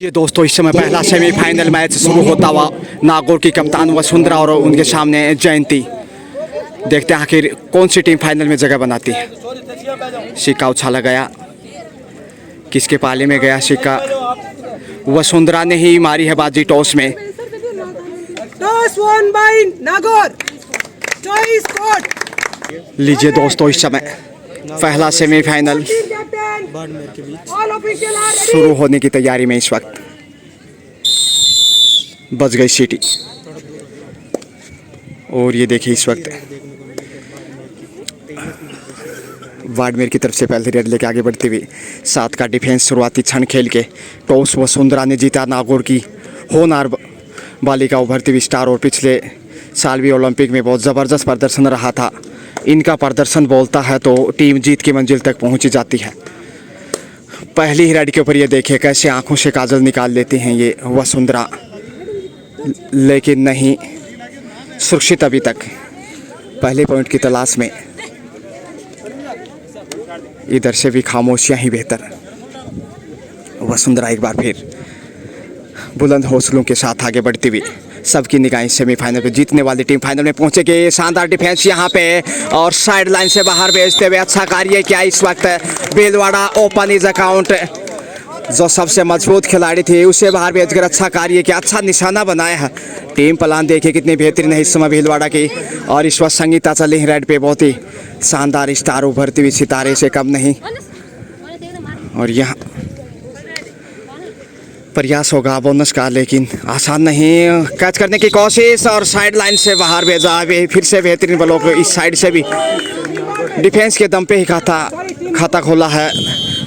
ये दोस्तों इस समय पहला सेमीफाइनल मैच शुरू होता हुआ नागौर की कप्तान वसुंधरा और उनके सामने जयंती। देखते हैं आखिर कौन सी टीम फाइनल में जगह बनाती है। सिक्का उछाला गया, किसके पाले में गया सिक्का? वसुंधरा ने ही मारी है बाजी टॉस में। Toss one by Nagaur. Choice court. लीजिए दोस्तों इस समय पहला सेमीफाइनल शुरू होने की तैयारी में इस वक्त बज गई सीटी। और ये देखिए इस वक्त वाडमेर की तरफ से पहले रेड लेके आगे बढ़ती हुई 7 का डिफेंस शुरुआती क्षण खेल के टॉस वसुंधरा ने जीता नागौर की होनहार बालिका उभरती हुई स्टार। और पिछले साल भी ओलंपिक में बहुत ज़बरदस्त प्रदर्शन रहा था। इनका प्रदर्शन बोलता है तो टीम जीत की मंजिल तक पहुंची जाती है। पहली ही रेड के ऊपर ये देखिए कैसे आंखों से काजल निकाल लेती हैं ये वसुंधरा, लेकिन नहीं सुरक्षित अभी तक पहले पॉइंट की तलाश में। इधर से भी खामोशियां ही बेहतर। वसुंधरा एक बार फिर बुलंद हौसलों के साथ आगे बढ़ती हुई, सबकी निगाहें सेमीफाइनल पे जीतने वाली टीम फाइनल में पहुंचेगी। शानदार डिफेंस यहां पे और साइड लाइन से बाहर भेजते हुए अच्छा कार्य किया इस वक्त भीलवाड़ा ओपन इज अकाउंट। जो सबसे मजबूत खिलाड़ी थी उसे बाहर भेजकर अच्छा कार्य किया, अच्छा निशाना बनाया है। टीम प्लान देखिए कितनी बेहतरीन है इस समय भीलवाड़ा की। और इस वक्त संगीता चली रेड पे, बहुत ही शानदार स्टार उभरती हुई सितारे से कम नहीं। और यहाँ प्रयास होगा बोनस का, लेकिन आसान नहीं। कैच करने की कोशिश और साइड लाइन से बाहर भेजा। फिर से बेहतरीन ब्लॉक इस साइड से भी डिफेंस के दम पे ही खाता खोला है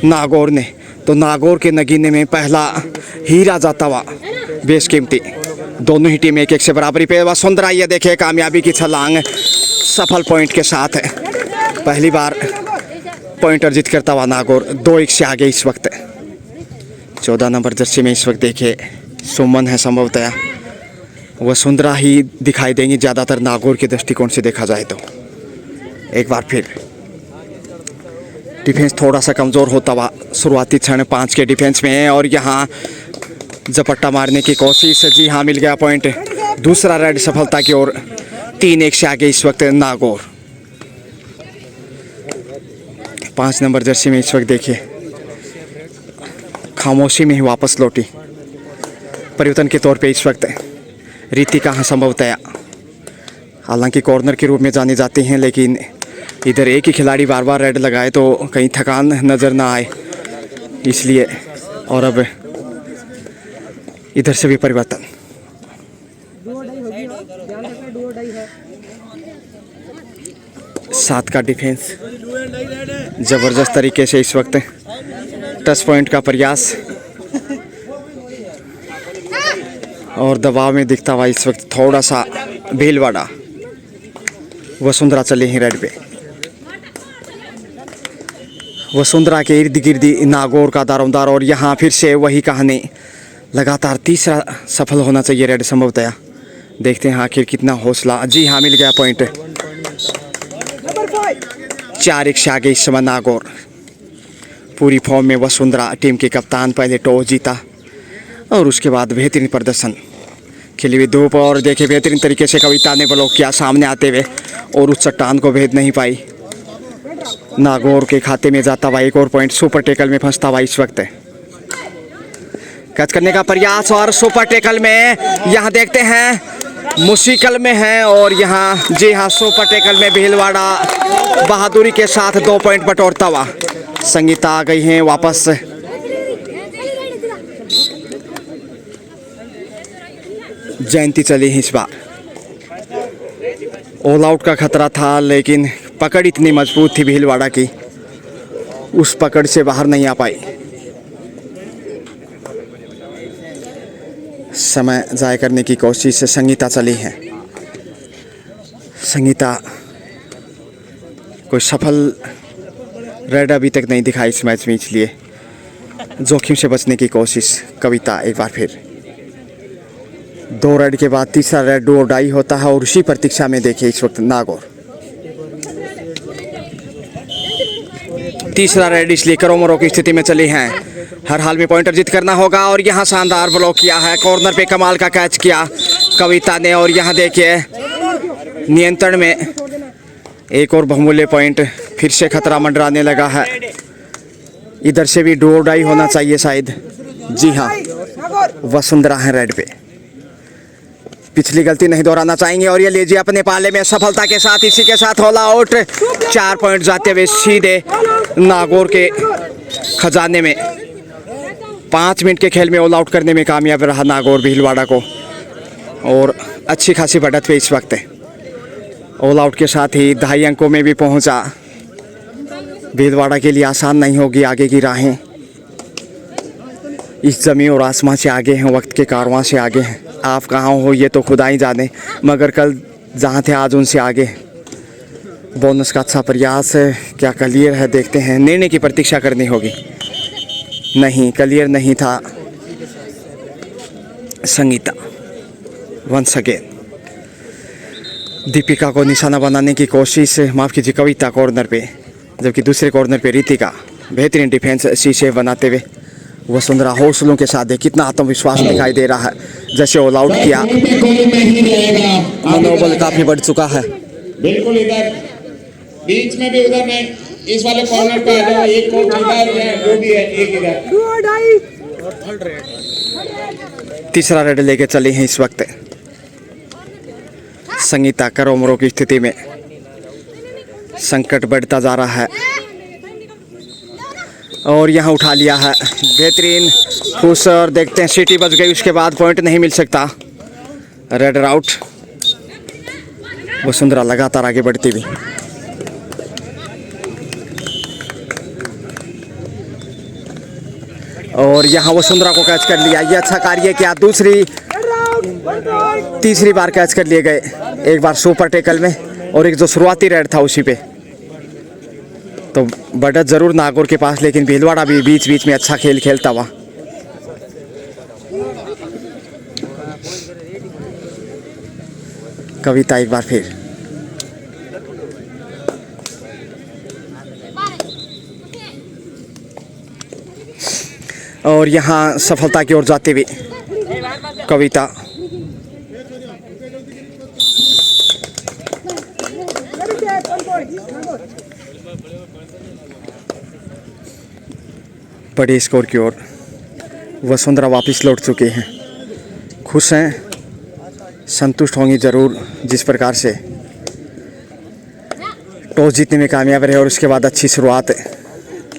नागौर ने। तो नागौर के नगीने में पहला हीरा जाता हुआ बेशकीमती। दोनों ही टीम 1-1 से बराबरी पे। वसुंधरा ये देखे कामयाबी की छलांग सफल पॉइंट के साथ पहली बार पॉइंट अर्जित करता हुआ नागौर 2-1 से आगे इस वक्त। 14 नंबर जर्सी में इस वक्त देखिए सुमन है संभवतः। वसुंधरा ही दिखाई देंगी ज़्यादातर नागौर के दृष्टिकोण से देखा जाए तो। एक बार फिर डिफेंस थोड़ा सा कमज़ोर होता हुआ शुरुआती क्षण 5 के डिफेंस में। और यहाँ झपट्टा मारने की कोशिश, जी हाँ मिल गया पॉइंट। दूसरा रेड सफलता की ओर 3-1 से आगे इस वक्त नागौर। 5 नंबर जर्सी में इस वक्त देखिए खामोशी में ही वापस लौटी। परिवर्तन के तौर पे इस वक्त रितिका संभवतः, हालांकि कॉर्नर के रूप में जानी जाती हैं, लेकिन इधर एक ही खिलाड़ी बार बार रेड लगाए तो कहीं थकान नज़र ना आए इसलिए। और अब इधर से भी परिवर्तन। सात का डिफेंस ज़बरदस्त तरीके से इस वक्त टच पॉइंट का प्रयास और दबाव में दिखता हुआ इस वक्त थोड़ा सा भीलवाड़ा। वसुंधरा चली ही रेड पे। वसुंधरा के इर्द गिर्द नागौर का दारोमदार। और यहाँ फिर से वही कहानी, लगातार तीसरा सफल होना चाहिए रेड संभवतः। देखते हैं आखिर कितना हौसला। जी हाँ मिल गया पॉइंट। 4-1 से आगे इस समय नागौर। पूरी फॉर्म में वसुंधरा टीम के कप्तान, पहले टॉस जीता और उसके बाद बेहतरीन प्रदर्शन खेली हुई धूप। और देखे बेहतरीन तरीके से कविता ने ब्लॉक किया सामने आते हुए और उस चट्टान को भेद नहीं पाई। नागौर के खाते में जाता हुआ एक और पॉइंट। सुपर टेकल में फंसता हुआ इस वक्त कैच करने का प्रयास और सुपर टेकल में यहाँ देखते हैं मुश्किल में है। और यहाँ जी हाँ सुपर टेकल में भीलवाड़ा बहादुरी के साथ 2 पॉइंट बटोरता हुआ। संगीता आ गई हैं वापस। जयंती चली इस बार। ऑल आउट का खतरा था, लेकिन पकड़ इतनी मजबूत थी भीलवाड़ा की, उस पकड़ से बाहर नहीं आ पाई। समय जाया करने की कोशिश से संगीता चली है। संगीता कोई सफल रेड अभी तक नहीं दिखाई इस मैच में, इसलिए जोखिम से बचने की कोशिश। कविता एक बार फिर 2 रेड के बाद तीसरा रेड डू और डाई होता है। और उसी प्रतीक्षा में देखिए इस वक्त नागौर। तीसरा रेड इसलिए करोमरो की स्थिति में चली हैं। हर हाल में पॉइंट अर्जित करना होगा। और यहाँ शानदार ब्लॉक किया है, कॉर्नर पे कमाल का कैच किया कविता ने। और यहाँ देखिए नियंत्रण में एक और बहुमूल्य पॉइंट, फिर से खतरा मंडराने लगा है। इधर से भी डू और डाई होना चाहिए शायद। जी हाँ, वसुंधरा है रेड पे, पिछली गलती नहीं दोहराना चाहेंगे। और ये लीजिए अपने पाले में सफलता के साथ, इसी के साथ ऑल आउट। 4 पॉइंट जाते हुए सीधे नागौर के खजाने में। 5 मिनट के खेल में ऑल आउट करने में कामयाब रहा नागौर भीलवाड़ा को, और अच्छी खासी बढ़त पे इस वक्त ऑल आउट के साथ ही 2.5 अंकों में भी पहुंचा। भीलवाड़ा के लिए आसान नहीं होगी आगे की राहें। इस ज़मीन और आसमां से आगे हैं, वक्त के कारवां से आगे हैं। आप कहाँ हो ये तो खुदा ही जाने, मगर कल जहाँ थे आज उनसे आगे। बोनस का अच्छा प्रयास है, क्या क्लियर है देखते हैं। निर्णय की प्रतीक्षा करनी होगी। नहीं, क्लियर नहीं था। संगीता वंस अगेन, दीपिका को निशाना बनाने की कोशिश, माफ़ कीजिए कविता कॉर्नर पे, जबकि दूसरे कॉर्नर पे रितिका। बेहतरीन डिफेंस शीशे बनाते हुए वसुंधरा हौसलों के साथ है। कितना आत्मविश्वास दिखाई दे रहा है, जैसे ऑल आउट किया, मनोबल काफी बढ़ चुका है। बिल्कुल इधर बीच में भी, उधर नहीं, इस वाले कॉर्नर पे आ जाओ। एक कोच इधर है, वो भी है, एक इधर। तीसरा रेड लेके चली हैं इस वक्त संगीता। करोमरों की स्थिति में संकट बढ़ता जा रहा है, और यहाँ उठा लिया है। बेहतरीन खुश, और देखते हैं सीटी बच गई, उसके बाद पॉइंट नहीं मिल सकता। Red out. वसुंधरा लगातार आगे बढ़ती हुई। और यहाँ वसुंधरा को कैच कर लिया, ये अच्छा कार्य किया। तीसरी बार कैच कर लिए गए, एक बार सुपर टेकल में, और एक जो शुरुआती रेड था उसी पे। तो बढ़त जरूर नागौर के पास, लेकिन भीलवाड़ा भी बीच बीच में अच्छा खेल खेलता हुआ। कविता एक बार फिर, और यहाँ सफलता की ओर जाते हुए कविता। बड़े स्कोर की ओर वसुंधरा वापस लौट चुके हैं। खुश हैं, संतुष्ट होंगी ज़रूर जिस प्रकार से टॉस जीतने में कामयाब रहे, और उसके बाद अच्छी शुरुआत,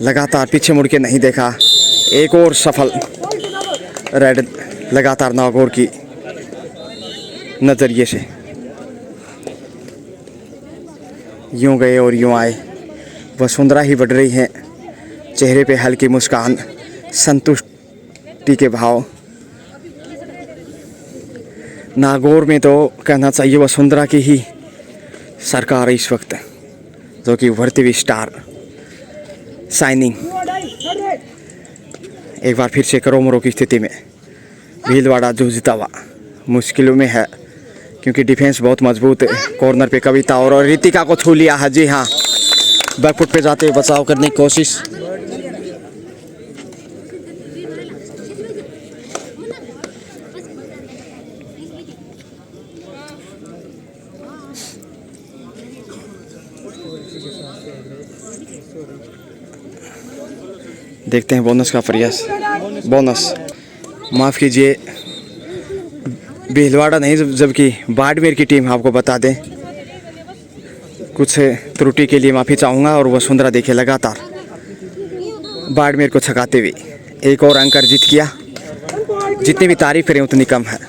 लगातार पीछे मुड़ के नहीं देखा। एक और सफल रेड लगातार नागौर की नज़रिए से। यूं गए और यूं आए, वसुंधरा ही बढ़ रही हैं, चेहरे पे हल्की मुस्कान, संतुष्टि के भाव। नागौर में तो कहना चाहिए वसुंधरा की ही सरकार है इस वक्त, जो कि उभरती हुई स्टार शाइनिंग। एक बार फिर से करोमरों की स्थिति में भीलवाड़ा जूझता हुआ मुश्किलों में है, क्योंकि डिफेंस बहुत मजबूत है। कॉर्नर पे कविता और रितिका को छू लिया है। जी हाँ, बैकफुट पे जाते हुए बचाव करने की कोशिश। देखते हैं बोनस का प्रयास। बोनस, माफ़ कीजिए भीलवाड़ा नहीं, जबकि बाड़मेर की टीम, आपको बता दें। कुछ त्रुटि के लिए माफ़ी चाहूँगा। और वसुंधरा देखिए लगातार बाड़मेर को छकाते हुए एक और अंक अर्जित किया। जितनी भी तारीफ करें उतनी कम है।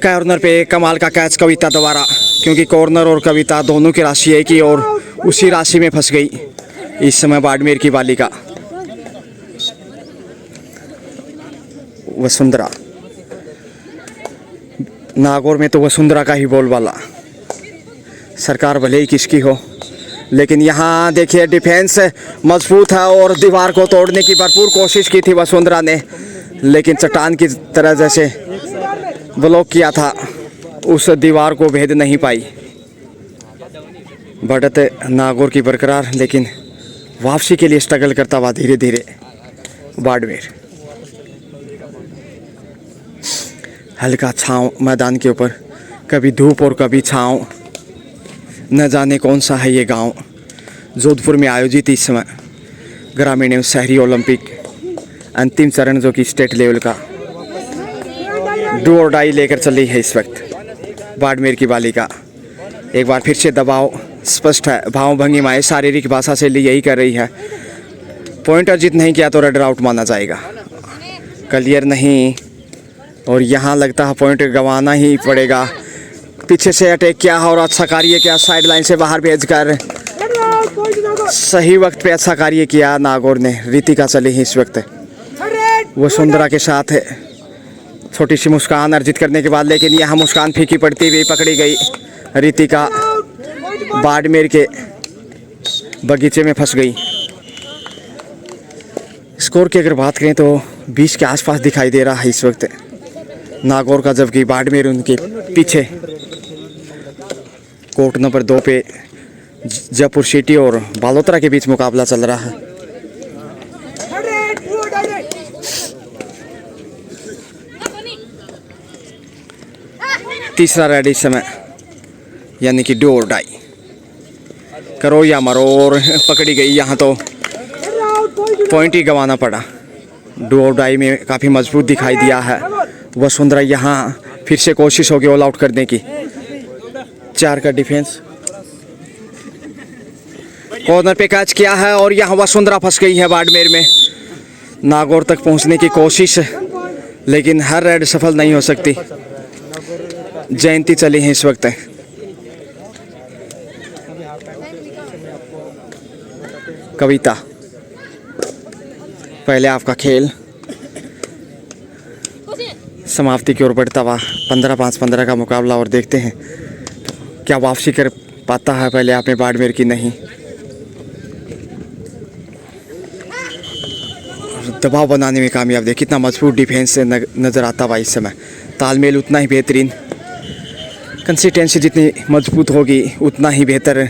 कॉर्नर पे कमाल का कैच कविता द्वारा, क्योंकि कॉर्नर और कविता दोनों की राशि एक ही, और उसी राशि में फंस गई इस समय बाड़मेर की बालिका वसुंधरा। नागौर में तो वसुंधरा का ही बोलबाला, सरकार भले ही किसकी हो, लेकिन यहाँ देखिए डिफेंस मजबूत है, और दीवार को तोड़ने की भरपूर कोशिश की थी वसुंधरा ने, लेकिन चट्टान की तरह जैसे ब्लॉक किया था, उस दीवार को भेद नहीं पाई। बढ़त नागौर की बरकरार, लेकिन वापसी के लिए स्ट्रगल करता हुआ धीरे धीरे बाड़मेर। हल्का छाँव मैदान के ऊपर, कभी धूप और कभी छाँव। न जाने कौन सा है ये गांव। जोधपुर में आयोजित इस समय ग्रामीण एवं शहरी ओलंपिक अंतिम चरण जो कि स्टेट लेवल का डू और डाई लेकर चल रही है इस वक्त बाड़मेर की बालिका। एक बार फिर से दबाव स्पष्ट है, भाव भंगिमाएँ शारीरिक भाषा से यही कर रही है। पॉइंट अर्जित नहीं किया तो रेडर आउट माना जाएगा, क्लियर नहीं। और यहाँ लगता है पॉइंट गंवाना ही पड़ेगा। पीछे से अटैक किया और अच्छा कार्य किया, साइड लाइन से बाहर भेजकर सही वक्त पे अच्छा कार्य किया नागौर ने। रितिका चली है इस वक्त वसुंधरा के साथ है। छोटी सी मुस्कान अर्जित करने के बाद, लेकिन यहाँ मुस्कान फीकी पड़ती हुई पकड़ी गई। रितिका बाड़मेर के बगीचे में फंस गई। स्कोर की अगर बात करें तो 20 के आसपास दिखाई दे रहा है इस वक्त नागौर का, जबकि बाड़मेर उनके पीछे। कोर्ट नंबर 2 पे जयपुर सिटी और बालोतरा के बीच मुकाबला चल रहा है। तीसरा रेड इस समय, यानी कि डू और डाई, करो या मरो। और पकड़ी गई यहाँ तो पॉइंट ही गंवाना पड़ा। डू और डाई में काफ़ी मजबूत दिखाई दिया है वसुंधरा। यहाँ फिर से कोशिश होगी ऑल आउट करने की। 4 का डिफेंस, कॉर्नर पे कैच किया है और यहाँ वसुंधरा फंस गई है बाड़मेर में। नागौर तक पहुँचने की कोशिश, लेकिन हर रेड सफल नहीं हो सकती। जयंती चली है इस वक्त। कविता, पहले आपका खेल समाप्ति की ओर बढ़ता हुआ 15-5-15 का मुकाबला। और देखते हैं क्या वापसी कर पाता है पहले आप में बाड़मेर की नहीं। दबाव बनाने में कामयाब, देखिए कितना मजबूत डिफेंस से नज़र आता हुआ इस समय। तालमेल उतना ही बेहतरीन, कंसिस्टेंसी जितनी मजबूत होगी उतना ही बेहतर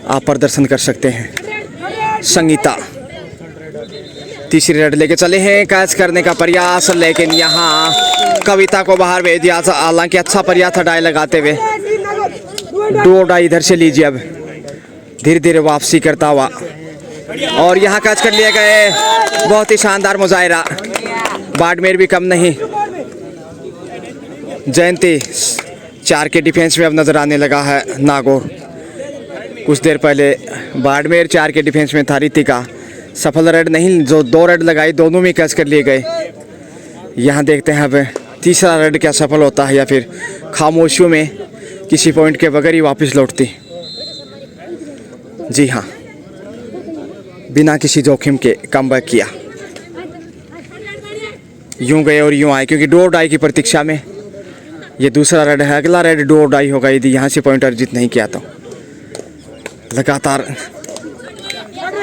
आप प्रदर्शन कर सकते हैं। संगीता तीसरी रेड लेके चले हैं, कैच करने का प्रयास, लेकिन यहाँ कविता को बाहर भेज दिया। हालांकि अच्छा प्रयास था डाई लगाते हुए। डू डाई इधर से लीजिए, अब धीरे धीरे वापसी करता हुआ और यहाँ कैच कर लिए गए। बहुत ही शानदार मुजाहिरा, बाड़मेर भी कम नहीं। जयंती 4 के डिफेंस में अब नजर आने लगा है नागौर। कुछ देर पहले बाड़मेर 4 के डिफेंस में था। रितिका सफल रेड नहीं, जो 2 रेड लगाई दोनों में कैच कर लिए गए। यहाँ देखते हैं अब तीसरा रेड क्या सफल होता है या फिर खामोशियों में किसी पॉइंट के बगैर ही वापस लौटती। जी हाँ, बिना किसी जोखिम के कमबैक किया। यूं गए और यूं आए, क्योंकि डू और डाई की प्रतीक्षा में ये दूसरा रेड है। अगला रेड डू और डाई होगा यदि यहाँ से पॉइंट अर्जित नहीं किया तो। लगातार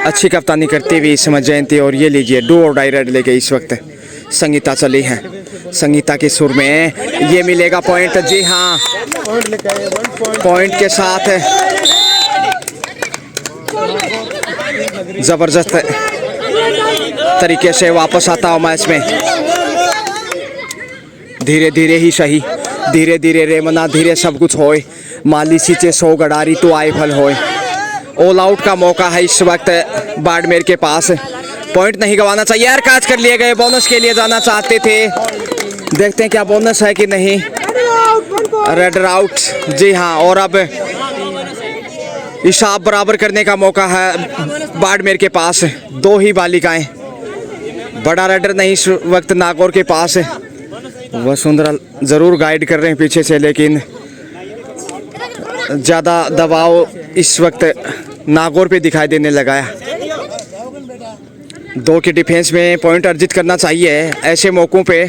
अच्छी कप्तानी करते हुए इस समय जयंती, और ये लीजिए डू और डाई रेड लेके इस वक्त संगीता चली है। संगीता के सुर में ये मिलेगा पॉइंट। जी हाँ, पॉइंट के साथ जबरदस्त तरीके से वापस आता हूँ मैच में। धीरे धीरे ही सही, धीरे धीरे रेमना, धीरे सब कुछ होए। माली सीचे 100 गडारी तो आए फल होए। ऑल आउट का मौका है इस वक्त बाड़मेर के पास। पॉइंट नहीं गंवाना चाहिए यार। कैच कर लिए गए, बोनस के लिए जाना चाहते थे। देखते हैं क्या बोनस है कि नहीं। रेडर आउट, जी हाँ। और अब हिसाब बराबर करने का मौका है बाड़मेर के पास। 2 ही बालिकाएं, बड़ा रेडर नहीं इस वक्त नागौर के पास। वसुंधरा जरूर गाइड कर रहे हैं पीछे से, लेकिन ज़्यादा दबाव इस वक्त नागौर पे दिखाई देने लगा है। 2 के डिफेंस में पॉइंट अर्जित करना चाहिए। ऐसे मौक़ों पे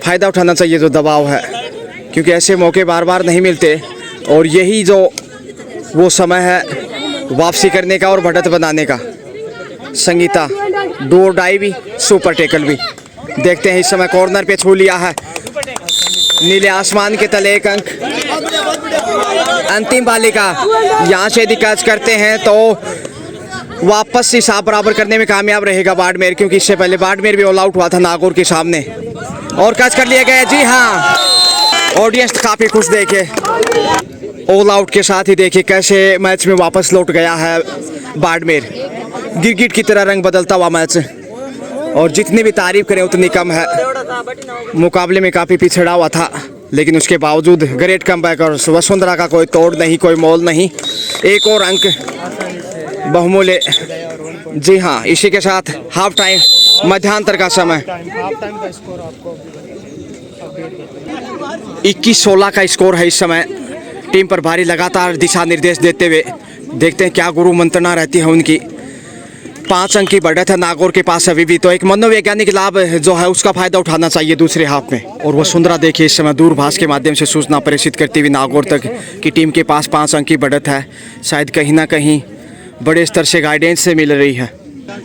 फ़ायदा उठाना चाहिए जो दबाव है, क्योंकि ऐसे मौके बार बार नहीं मिलते। और यही जो वो समय है वापसी करने का और बढ़त बनाने का। संगीता डू और डाई भी, सुपर टैकल भी। देखते हैं इस समय कॉर्नर पे छू लिया है। नीले आसमान के तले एक अंक, अंतिम बालिका यहाँ से यदि कैच करते हैं तो वापस हिसाब बराबर करने में कामयाब रहेगा बाड़मेर, क्योंकि इससे पहले बाड़मेर भी ऑल आउट हुआ था नागौर के सामने और कैच कर लिया गया। जी हाँ, ऑडियंस काफ़ी खुश देखे ऑल आउट के साथ ही। देखिए कैसे मैच में वापस लौट गया है बाड़मेर, गिरगिट की तरह रंग बदलता हुआ मैच, और जितनी भी तारीफ करें उतनी कम है। मुकाबले में काफ़ी पिछड़ा हुआ था, लेकिन उसके बावजूद ग्रेट कमबैक और वसुंधरा का कोई तोड़ नहीं, कोई मोल नहीं। एक और अंक बहुमूल्य। जी हाँ, इसी के साथ हाफ टाइम मध्यांतर का समय 21-16 का स्कोर है इस समय। टीम पर भारी लगातार दिशा निर्देश देते हुए देखते हैं क्या गुरु मंत्रणा रहती है उनकी। 5 अंक की बढ़त है नागौर के पास अभी भी, तो एक मनोवैज्ञानिक लाभ जो है उसका फायदा उठाना चाहिए दूसरे हाफ में। और वसुंधरा देखिए इस समय दूरभाष के माध्यम से सूचना प्रेषित करती हुई नागौर तक कि टीम के पास 5 अंक की बढ़त है। शायद कहीं ना कहीं बड़े स्तर से गाइडेंस से मिल रही है।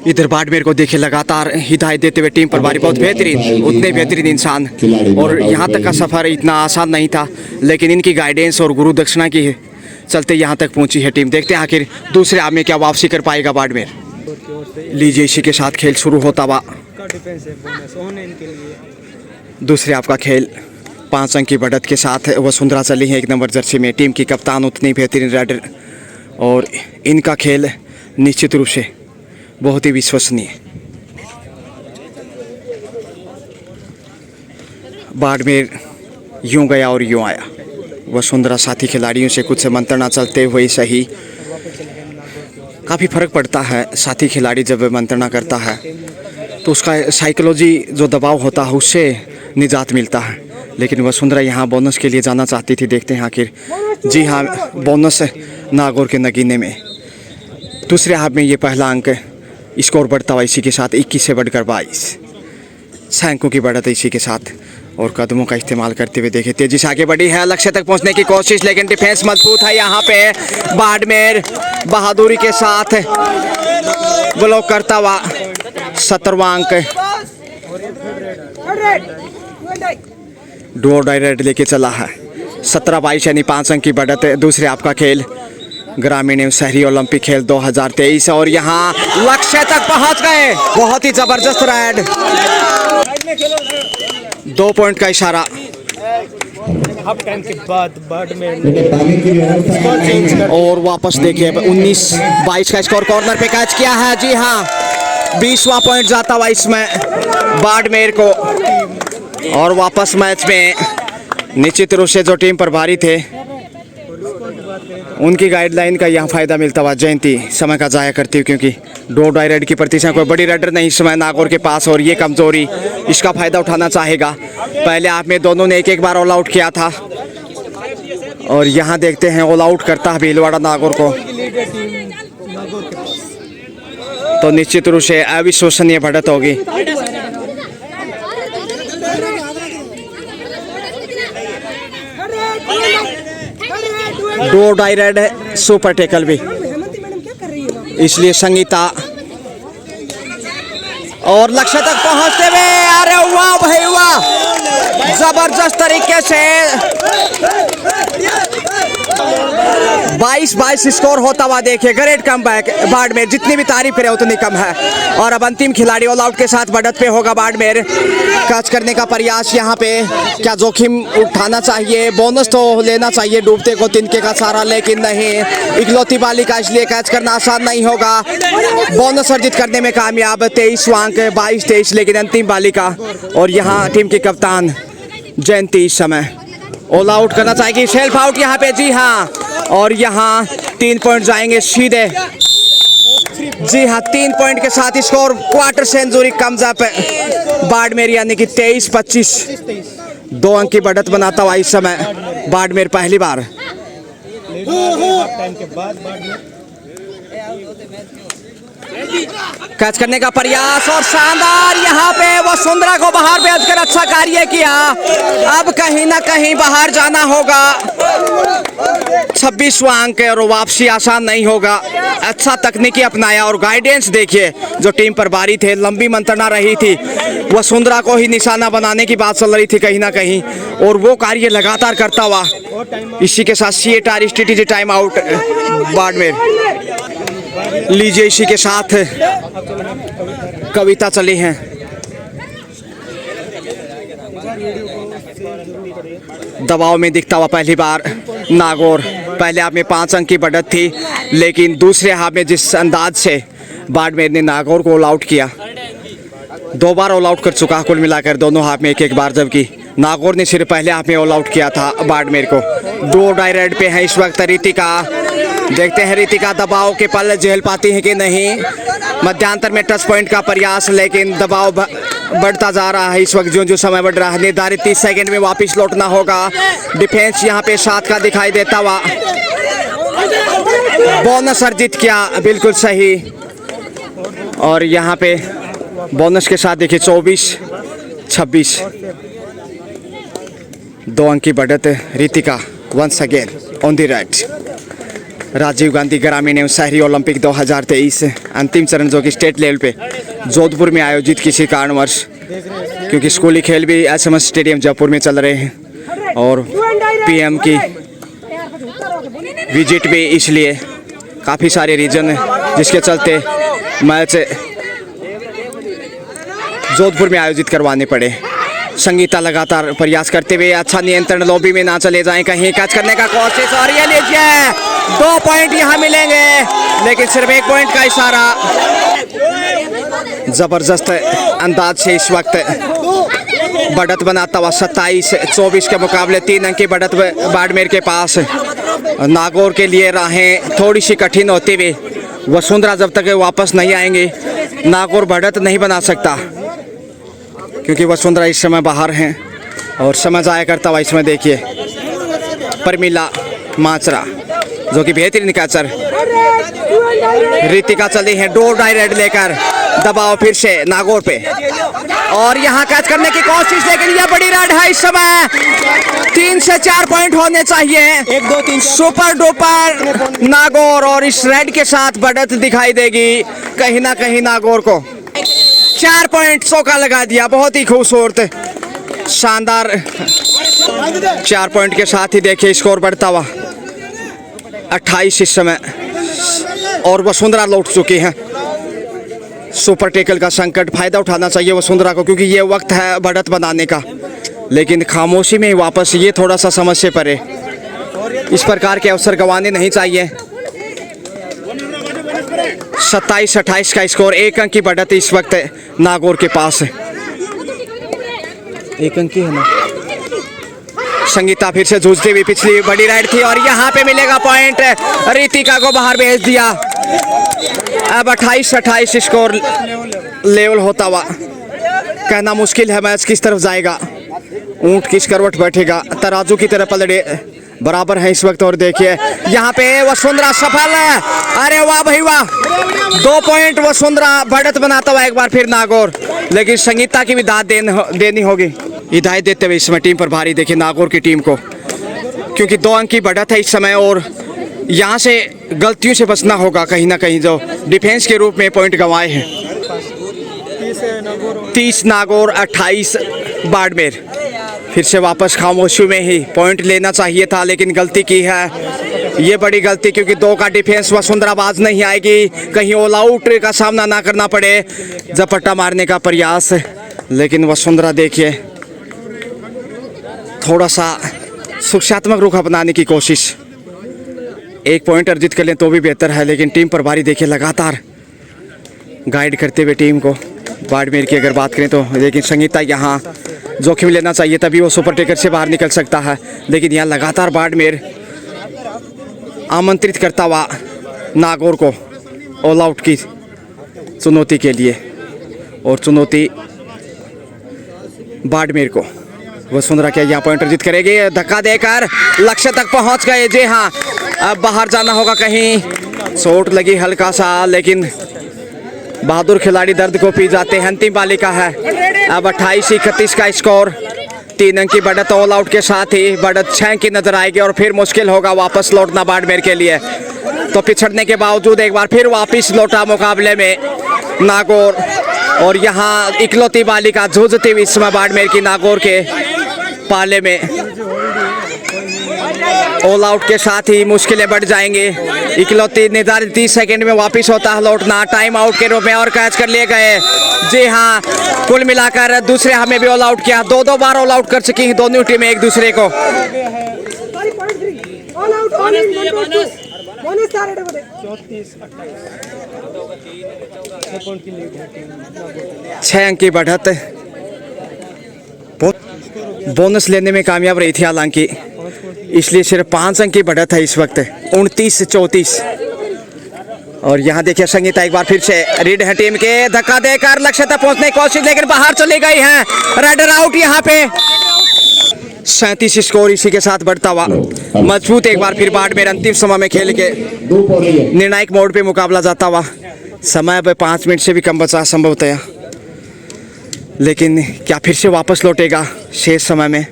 इधर बाड़मेर को देखिए लगातार हिदायत देते हुए टीम पर भारी, बहुत बेहतरीन, उतने बेहतरीन इंसान। और यहाँ तक का सफ़र इतना आसान नहीं था, लेकिन इनकी गाइडेंस और गुरु दक्षिणा की चलते यहाँ तक पहुँची है टीम। देखते हैं आखिर दूसरे हाफ में क्या वापसी कर पाएगा बाड़मेर। लीजिए इसी के साथ खेल शुरू होता हुआ। दूसरे हाफ का खेल 5 अंक की बढ़त के साथ वसुंधरा चली है 1 नंबर जर्सी में। टीम की कप्तान उतनी बेहतरीन राइडर, और इनका खेल निश्चित रूप से बहुत ही विश्वसनीय। बाड़मेर यूं गया और यूं आया। वसुंधरा साथी खिलाड़ियों से कुछ मंत्रणा चलते हुए सही, काफ़ी फर्क पड़ता है। साथी खिलाड़ी जब मंत्रणा करता है तो उसका साइकोलॉजी जो दबाव होता है उससे निजात मिलता है। लेकिन वसुंधरा यहाँ बोनस के लिए जाना चाहती थी, देखते हैं आखिर। जी हाँ, बोनस नागौर के नगीने में। दूसरे हाफ में ये पहला अंक, स्कोर बढ़ता हुआ इसी के साथ 21 से बढ़कर 22। 6 अंकों की बढ़त इसी के साथ, और कदमों का इस्तेमाल करते हुए देखे तेजी से आगे बढ़ी है, लक्ष्य तक पहुंचने की कोशिश, लेकिन डिफेंस मजबूत है यहाँ पे। बाड़मेर बहादुरी के साथ ब्लॉक करता हुआ 17वां अंक डू डाई रेड लेके चला है। 17-22 यानी 5 अंक की बढ़त है। दूसरे आपका खेल ग्रामीण एवं शहरी ओलंपिक खेल 2023, और यहाँ लक्ष्य तक पहुंच गए। बहुत ही जबरदस्त राइड, 2 पॉइंट का इशारा। हाफ टाइम के बाद बाड़मेर और वापस देखिए 19-22 का स्कोर, कॉर्नर पे कैच किया है। जी हाँ, 20वां पॉइंट जाता हुआ इसमें बाड़मेर को। और वापस मैच में निश्चित रूप से जो टीम पर भारी थे उनकी गाइडलाइन का यहाँ फ़ायदा मिलता हुआ। जयंती समय का जाया करती हुई, क्योंकि डो डाई रेड की प्रतिशत कोई बड़ी रेडर नहीं इस समय नागौर के पास, और ये कमज़ोरी इसका फ़ायदा उठाना चाहेगा। पहले हाफ में दोनों ने एक बार ऑल आउट किया था, और यहाँ देखते हैं ऑल आउट करता है भीलवाड़ा नागौर को, तो निश्चित रूप से अविश्वसनीय बढ़त होगी। डो डाई रेड है, सुपर टेकल भी, इसलिए संगीता और लक्ष्य तक पहुंचते हुए, अरे वाह भाई वाह, जबरदस्त तरीके से 22-22 स्कोर होता हुआ देखिए। ग्रेट कमबैक बाड़मेर, जितनी भी तारीफ करें उतनी कम है। और अब अंतिम खिलाड़ी ऑल आउट के साथ बढ़त पे होगा बाड़मेर। कैच करने का प्रयास यहाँ पे, क्या जोखिम उठाना चाहिए? बोनस तो लेना चाहिए डूबते को तिनके का सारा, लेकिन नहीं, इकलौती बालिका इसलिए कैच करना आसान नहीं होगा। बोनस अर्जित करने में कामयाब, 23वां अंक 22-23, लेकिन अंतिम बालिका। और यहाँ टीम की कप्तान जयंती इस समय ऑल आउट करना चाहेगी, सेल्फ आउट यहाँ पे। जी हाँ, और यहाँ 3 पॉइंट जाएंगे सीधे। जी हाँ, 3 पॉइंट के साथ score quarter century comes up Barmer, यानी कि 23-25, 2 अंक की बढ़त बनाता हुआ इस समय बाड़मेर पहली बार। कैच करने का प्रयास और शानदार यहाँ पे वसुंधरा को बाहर भेजकर अच्छा कार्य किया। अब कहीं ना कहीं बाहर जाना होगा। 26वां अंक और वापसी आसान नहीं होगा। अच्छा तकनीकी अपनाया और गाइडेंस देखिए जो टीम पर बारी थे, लंबी मंत्रणा रही थी, वसुंधरा को ही निशाना बनाने की बात चल रही थी कहीं ना कहीं, और वो कार्य लगातार करता हुआ। इसी के साथ CATR strategy time out Barmer. लीजिए इसी के साथ कविता चली है। दबाव में दिखता हुआ पहली बार नागौर। पहले हाफ में 5 अंक की बढ़त थी, लेकिन दूसरे हाफ में जिस अंदाज से बाड़मेर ने नागौर को ऑल आउट किया, 2 बार ऑल आउट कर चुका कुल मिलाकर दोनों हाफ में एक बार, जबकि नागौर ने सिर्फ पहले हाफ में ऑल आउट किया था बाड़मेर को। 2 डायरेक्ट पे है इस वक्त रितिका। देखते हैं रितिका दबाव के पल झेल पाती है कि नहीं। मध्यांतर में टच पॉइंट का प्रयास, लेकिन दबाव बढ़ता जा रहा है इस वक्त जो समय बढ़ रहा है। निर्धारित 30 सेकंड में वापस लौटना होगा। डिफेंस यहाँ पे 7 का दिखाई देता हुआ। बोनस अर्जित किया, बिल्कुल सही। और यहाँ पे बोनस के साथ देखिए 24-26 2 अंक की बढ़त। Ritika once again on the right. Rajiv Gandhi ग्रामीण एवं शहरी ओलंपिक 2023 अंतिम चरण जो कि स्टेट लेवल पे जोधपुर में आयोजित किसी कारणवश, क्योंकि स्कूली खेल भी SMS स्टेडियम जयपुर में चल रहे हैं और PM की विजिट भी, इसलिए काफ़ी सारे रीजन हैं जिसके चलते मैच जोधपुर में आयोजित करवाने पड़े। संगीता लगातार प्रयास करते हुए, अच्छा नियंत्रण, लॉबी में ना चले जाएं कहीं। कैच करने का कोशिश और ये लीजिए 2 पॉइंट यहाँ मिलेंगे, लेकिन सिर्फ 1 पॉइंट का इशारा। जबरदस्त अंदाज से इस वक्त बढ़त बनाता हुआ 27-24 के मुकाबले 3 अंक की बढ़त बाड़मेर के पास। नागौर के लिए राहें थोड़ी सी कठिन होती हुई, वसुंधरा जब तक वापस नहीं आएंगे नागौर बढ़त नहीं बना सकता, क्योंकि वसुंधरा इस समय बाहर हैं। और समय जाया करता हुआ इसमें देखिए परमिला माचरा जो कि बेहतरीन कैचर। रितिका चली है 2 डायरेक्ट लेकर, दबाव फिर से नागौर पे और यहाँ कैच करने की कोशिश, लेकिन यह बड़ी राइड है इस समय। 3 से 4 पॉइंट होने चाहिए। 1 2 3 सुपर डुपर नागौर, और इस रेड के साथ बढ़त दिखाई देगी कहीं ना कहीं नागौर को। 4 पॉइंट, चौका लगा दिया, बहुत ही खूबसूरत शानदार 4 पॉइंट के साथ ही देखिए स्कोर बढ़ता हुआ 28 इस समय। और वसुंधरा लौट चुकी है। सुपर टेकल का संकट फायदा उठाना चाहिए वसुंधरा को, क्योंकि ये वक्त है बढ़त बनाने का, लेकिन खामोशी में ही वापस ये थोड़ा सा समस्या पड़े। इस प्रकार के अवसर गंवाने नहीं चाहिए। 27-28 का स्कोर, 1 अंक की बढ़त इस वक्त नागौर के पास। 1 अंक की है ना। संगीता फिर से जूझती हुई, पिछली बड़ी राइड थी और यहाँ पे मिलेगा पॉइंट। रितिका को बाहर भेज दिया। अब 28-28 स्कोर लेवल होता हुआ। कहना मुश्किल है मैच किस तरफ जाएगा, ऊंट किस करवट बैठेगा, तराजू की तरह पलड़े बराबर है इस वक्त। और देखिए यहाँ पे वसुंधरा सफल है। अरे वाह भाई वाह, 2 पॉइंट वसुंधरा बढ़त बनाता हुआ एक बार फिर नागौर, लेकिन संगीता की भी दाद देनी होगी। हिदायत देते हुए इस समय टीम पर भारी देखिए नागौर की टीम को, क्योंकि 2 अंक की बढ़त है इस समय और यहाँ से गलतियों से बचना होगा कहीं ना कहीं, जो डिफेंस के रूप में पॉइंट गंवाए हैं। 30 नागौर, 28 बाड़मेर। फिर से वापस खामोशी में ही पॉइंट लेना चाहिए था, लेकिन गलती की है, ये बड़ी गलती, क्योंकि 2 का डिफेंस वसुंधरा बाज नहीं आएगी, कहीं ऑल आउट का सामना ना करना पड़े। झपट्टा मारने का प्रयास, लेकिन वसुंधरा देखिए थोड़ा सा सुरक्षात्मक रुख अपनाने की कोशिश। 1 पॉइंट अर्जित कर लें तो भी बेहतर है, लेकिन टीम पर भारी देखिए लगातार गाइड करते हुए टीम को। बाड़मेर की अगर बात करें तो, लेकिन संगीता यहाँ जोखिम लेना चाहिए, तभी वो सुपर टेकर से बाहर निकल सकता है, लेकिन यहाँ लगातार बाड़मेर आमंत्रित करता हुआ नागौर को ऑल आउट की चुनौती के लिए, और चुनौती बाड़मेर को। वसुंधरा क्या यहाँ पॉइंट अर्जित करेगी? धक्का देकर लक्ष्य तक पहुँच गए। जी हाँ, अब बाहर जाना होगा कहीं, चोट लगी हल्का सा, लेकिन बहादुर खिलाड़ी दर्द को पी जाते हैं। अंतिम पाली का है। अब 28-31 का स्कोर। 3 अंक की बढ़त ऑल आउट के साथ ही बढ़त 6 की नजर आएगी और फिर मुश्किल होगा वापस लौटना बाड़मेर के लिए। तो पिछड़ने के बावजूद एक बार फिर वापस लौटा मुकाबले में नागौर और यहाँ इकलौती बालिका जूझती हुई इस समय बाड़मेर की नागौर के पाले में। ऑल आउट के साथ ही मुश्किलें बढ़ जाएंगी। इकलौती निर्धारित 30 सेकंड में वापस होता है लौटना। टाइम आउट के रूप में और कैच कर लिए गए। जी हाँ, कुल मिलाकर दूसरे हमें भी ऑल आउट किया। 2 बार ऑल आउट कर चुकी हैं दोनों टीमें एक दूसरे को। छह अंक की बढ़त बोनस लेने में कामयाब रही थी हालांकि, इसलिए सिर्फ 5 अंक की बढ़त है इस वक्त 29-34। और यहाँ देखिए संगीता एक बार फिर से रेड है टीम के, धक्का देकर लक्ष्य तक पहुंचने की कोशिश लेकिन बाहर चली गई है। राइडर आउट यहाँ पे। 37 स्कोर इसी के साथ बढ़ता हुआ मजबूत एक बार फिर बाड़मेर अंतिम समय में खेल के निर्णायक मोड़ पे मुकाबला जाता हुआ। समय अब 5 मिनट से भी कम बचा संभवतः, लेकिन क्या फिर से वापस लौटेगा शेष समय में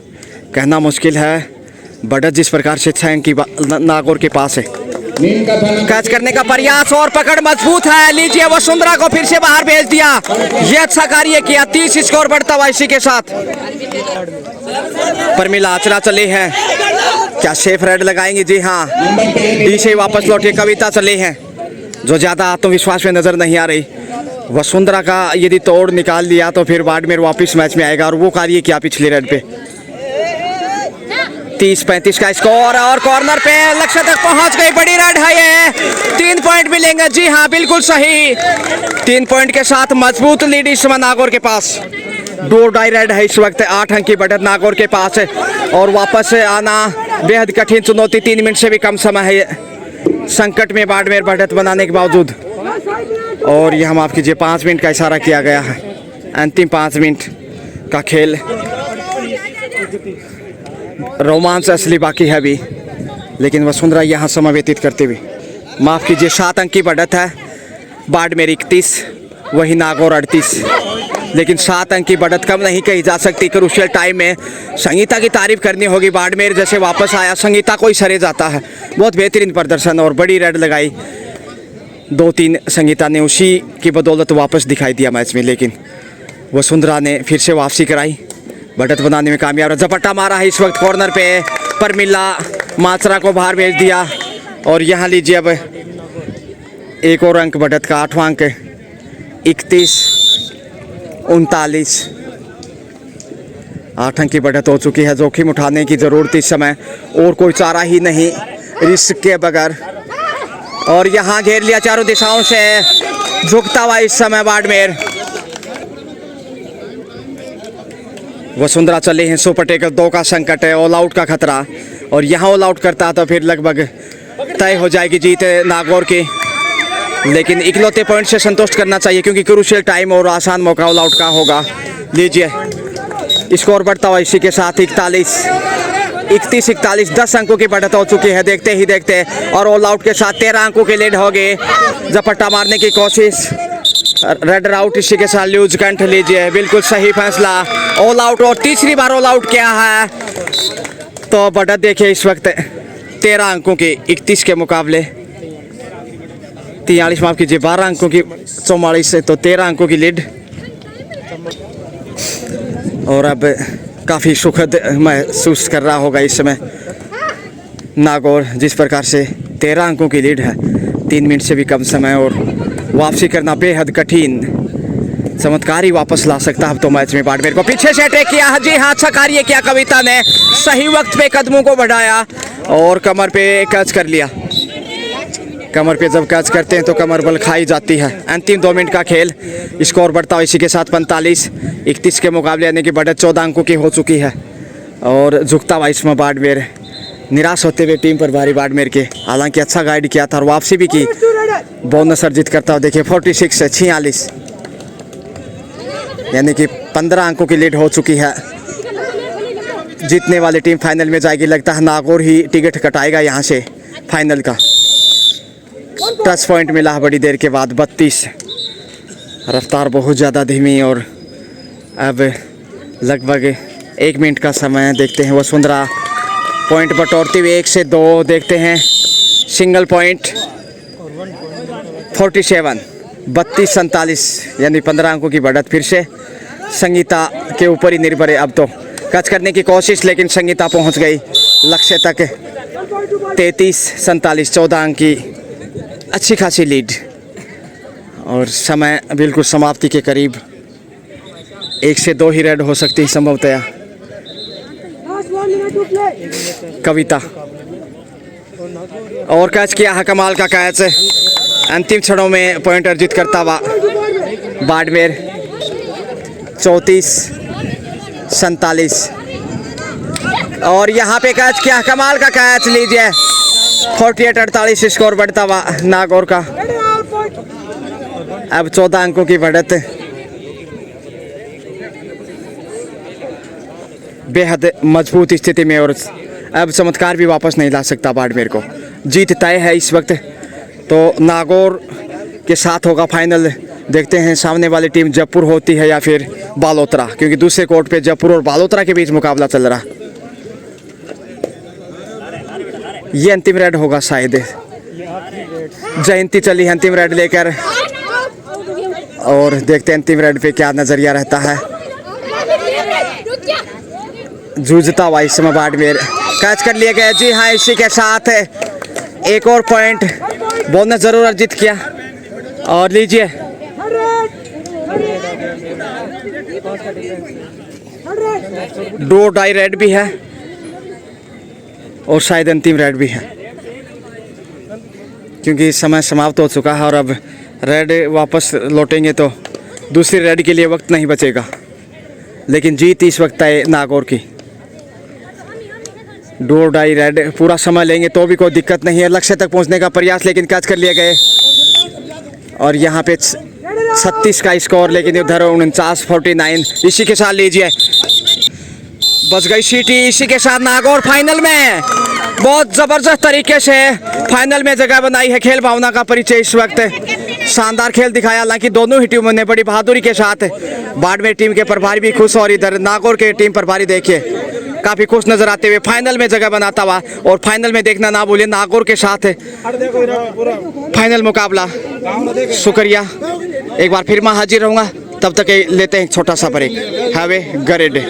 कहना मुश्किल है। बढ़त जिस प्रकार से 6 अंक की नागौर के पास है। कैच करने का प्रयास और पकड़ मजबूत है। लीजिए वसुंधरा को फिर से बाहर भेज दिया। ये अच्छा कार्य किया। 30 स्कोर बढ़ता हुआ इसी के साथ। परमिला आचरा चले हैं, क्या सेफ रेड लगाएंगे? जी हाँ, डी से वापस लौटे कविता चले हैं जो ज्यादा आत्मविश्वास में नजर नहीं आ रही। वसुंधरा का यदि तोड़ निकाल दिया तो फिर बाड़मेर वापस मैच में आएगा और वो कार्य किया पिछले रेड पे। 30-35 का स्कोर और कॉर्नर पे लक्ष्य तक पहुंच गई। बड़ी रेड है ये। 3 पॉइंट मिलेंगे। जी हाँ, बिल्कुल सही। 3 पॉइंट के साथ मजबूत लीड इस समय नागौर के पास। 2 डाई रेड है इस वक्त। 8 अंक की बढ़त नागौर के पास है और वापस आना बेहद कठिन चुनौती। 3 मिनट से भी कम समय है संकट में बाड़मेर बढ़त बनाने के बावजूद। और यह हम माफ कीजिए 5 मिनट का इशारा किया गया है। अंतिम 5 मिनट का खेल रोमांच असली बाकी है अभी, लेकिन वसुंधरा यहाँ समय व्यतीत करते हुए माफ कीजिए 7 अंक की बढ़त है। बाड़मेर 31, वही नागौर 38, लेकिन 7 अंक की बढ़त कम नहीं कही जा सकती। क्रूशियल टाइम में संगीता की तारीफ करनी होगी। बाड़मेर जैसे वापस आया संगीता को ही सरे जाता है। बहुत बेहतरीन प्रदर्शन और बड़ी रेड लगाई। 2-3 संगीता ने उसी की बदौलत वापस दिखाई दिया मैच में, लेकिन वसुंधरा ने फिर से वापसी कराई। बढ़त बनाने में कामयाब। झपट्टा मारा है इस वक्त कॉर्नर पे। परमिला माचरा को बाहर भेज दिया और यहाँ लीजिए अब एक और अंक बढ़त का 8वां अंक 31-39। 8 अंक की बढ़त हो चुकी है। जोखिम उठाने की जरूरत इस समय और कोई चारा ही नहीं रिस्क के बगैर। और यहाँ घेर लिया चारों दिशाओं से झुकता हुआ इस समय बाड़मेर। वसुंधरा चले हैं सुपर टेकल 2 का संकट है। ऑल आउट का खतरा और यहाँ ऑल आउट करता तो फिर लगभग तय हो जाएगी जीत नागौर की, लेकिन इकलौते पॉइंट से संतुष्ट करना चाहिए क्योंकि क्रूशियल टाइम और आसान मौका ऑल आउट का होगा। लीजिए स्कोर बढ़ता हुआ इसी के साथ 31-41 10 अंकों की बढ़त हो चुकी है देखते ही देखते। और ऑल आउट के साथ 13 अंकों के लीड हो गए। झपट्टा मारने की कोशिश, रेडर आउट इसी के साथ ल्यूज कंठ। लीजिए बिल्कुल सही फैसला। ऑल आउट और तीसरी बार ऑल आउट किया है। तो बढ़त देखिए इस वक्त 13 अंकों की 31 के मुकाबले 43 माफ कीजिए 12 अंकों की 44 से, तो 13 अंकों की लीड। और अब काफ़ी सुखद महसूस कर रहा होगा इस समय नागौर जिस प्रकार से 13 अंकों की लीड है। 3 मिनट से भी कम समय और वापसी करना बेहद कठिन। चमत्कार ही वापस ला सकता है तो मैच में। बाड़मेर को पीछे से अटैक किया। जी हाँ, अच्छा कार्य किया कविता ने। सही वक्त पे कदमों को बढ़ाया और कमर पे कैच कर लिया। कमर पे जब कैच करते हैं तो कमर बल खाई जाती है। अंतिम 2 मिनट का खेल। स्कोर बढ़ता हुआ इसी के साथ 45-31 के मुकाबले यानी कि बढ़त 14 अंकों की हो चुकी है। और झुकता हुआ इसमें बाड़मेर निराश होते हुए टीम पर भारी बाड़मेर के। हालांकि अच्छा गाइड किया था और वापसी भी की। बोनस अर्जित करता हुआ देखिए 46 से 46 यानी कि 15 अंकों की लीड हो चुकी है। जीतने वाली टीम फाइनल में जाएगी। लगता है नागौर ही टिकट कटाएगा यहाँ से फाइनल का। टच पॉइंट मिला बड़ी देर के बाद 32 रफ्तार बहुत ज़्यादा धीमी और अब लगभग 1 मिनट का समय देखते हैं। वसुंधरा पॉइंट बटोरते हुए 1 से 2 देखते हैं। सिंगल पॉइंट 47 32-47 यानी 15 अंकों की बढ़त फिर से संगीता के ऊपर ही निर्भर है। अब तो कच करने की कोशिश, लेकिन संगीता पहुंच गई लक्ष्य तक। 33-47 14 अंक की अच्छी खासी लीड और समय बिल्कुल समाप्ति के करीब। 1 से 2 ही रेड हो सकती है संभवतया। Last 1 minute to play. कविता और कैच किया है, कमाल का कैच। अंतिम क्षणों में पॉइंट अर्जित करता हुआ बाड़मेर। 34-47 और यहाँ पे कैच किया, कमाल का कैच लीजिए। 48-48 स्कोर बढ़ता हुआ नागौर का। Ready, all point. अब 14 अंकों की बढ़त। बेहद मजबूत स्थिति में और अब चमत्कार भी वापस नहीं ला सकता बाड़मेर को। जीत तय है इस वक्त, तो नागौर के साथ होगा फाइनल। देखते हैं सामने वाली टीम जयपुर होती है या फिर बालोतरा, क्योंकि दूसरे कोर्ट पे जयपुर और बालोतरा के बीच मुकाबला चल रहा। ये अंतिम रेड होगा शायद। जयंती चली अंतिम रेड लेकर और देखते हैं अंतिम रेड पे क्या नजरिया रहता है। जूझता हुआ इस समय बाड़मेर। कैच कर लिया गया। जी हाँ, इसी के साथ एक और पॉइंट बोनस जरूर अर्जित किया। और लीजिए 2 रेड भी है और शायद अंतिम रेड भी है, क्योंकि समय समाप्त हो चुका है और अब रेड वापस लौटेंगे तो दूसरी रेड के लिए वक्त नहीं बचेगा। लेकिन जीत इस वक्त है नागौर की। 2 रेड पूरा समय लेंगे तो भी कोई दिक्कत नहीं है। लक्ष्य तक पहुंचने का प्रयास, लेकिन कैच कर लिए गए और यहाँ पे 36 का स्कोर, लेकिन उधर 49-49। इसी के साथ लीजिए बच गई सीटी। इसी के साथ नागौर फाइनल में बहुत जबरदस्त तरीके से फाइनल में जगह बनाई है। खेल भावना का परिचय इस वक्त, शानदार खेल दिखाया। हालांकि दोनों ही टीमों ने बड़ी बहादुरी के साथ, बाड़मेर टीम के प्रभारी भी खुश और इधर नागौर के टीम प्रभारी देखिए काफी खुश नजर आते हुए फाइनल में जगह बनाता हुआ। और फाइनल में देखना ना भूलिए नागौर के साथ फाइनल मुकाबला। शुक्रिया, एक बार फिर मैं हाजिर रहूंगा। तब तक लेते हैं एक छोटा सा break. Have a great day.